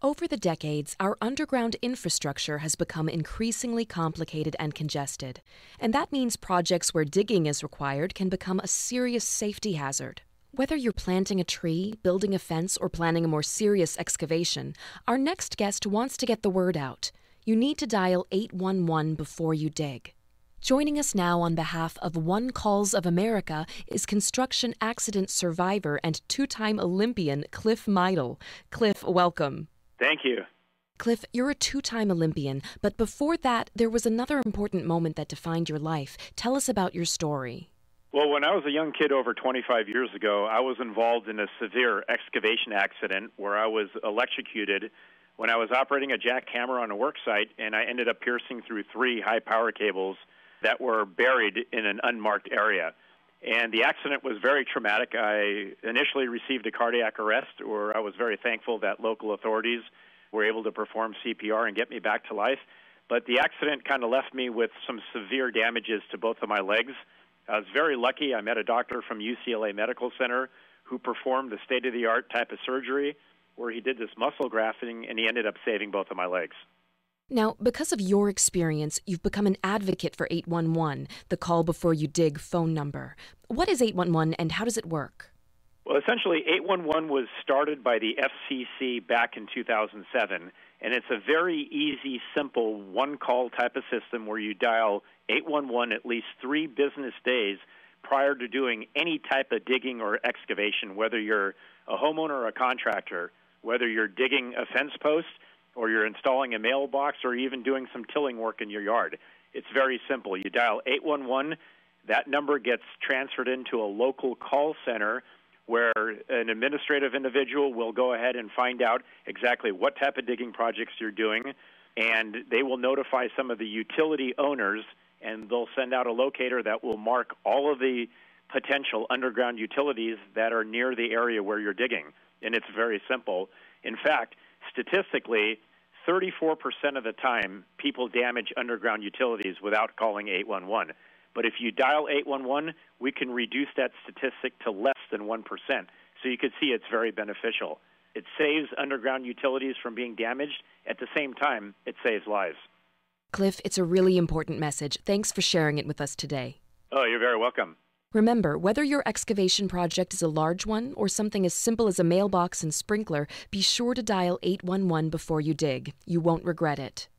Over the decades, our underground infrastructure has become increasingly complicated and congested, and that means projects where digging is required can become a serious safety hazard. Whether you're planting a tree, building a fence, or planning a more serious excavation, our next guest wants to get the word out. You need to dial 811 before you dig. Joining us now on behalf of One Calls of America is construction accident survivor and two-time Olympian Cliff Meidel. Cliff, welcome. Thank you. Cliff, you're a two-time Olympian, but before that, there was another important moment that defined your life. Tell us about your story. Well, when I was a young kid over 25 years ago, I was involved in a severe excavation accident where I was electrocuted when I was operating a jackhammer on a work site, and I ended up piercing through 3 high-power cables that were buried in an unmarked area. And the accident was very traumatic. I initially received a cardiac arrest, where I was very thankful that local authorities were able to perform CPR and get me back to life. But the accident kind of left me with some severe damages to both of my legs. I was very lucky. I met a doctor from UCLA Medical Center who performed the state-of-the-art type of surgery where he did this muscle grafting, and he ended up saving both of my legs. Now, because of your experience, you've become an advocate for 811, the call before you dig phone number. What is 811 and how does it work? Well, essentially, 811 was started by the FCC back in 2007, and it's a very easy, simple one-call type of system where you dial 811 at least 3 business days prior to doing any type of digging or excavation, whether you're a homeowner or a contractor, whether you're digging a fence post, or you're installing a mailbox, or even doing some tilling work in your yard. It's very simple. You dial 811, that number gets transferred into a local call center where an administrative individual will go ahead and find out exactly what type of digging projects you're doing, and they will notify some of the utility owners, and they'll send out a locator that will mark all of the potential underground utilities that are near the area where you're digging. And it's very simple. In fact, statistically, 34% of the time, people damage underground utilities without calling 811. But if you dial 811, we can reduce that statistic to less than 1%. So you can see it's very beneficial. It saves underground utilities from being damaged. At the same time, it saves lives. Cliff, it's a really important message. Thanks for sharing it with us today. Oh, you're very welcome. Remember, whether your excavation project is a large one or something as simple as a mailbox and sprinkler, be sure to dial 811 before you dig. You won't regret it.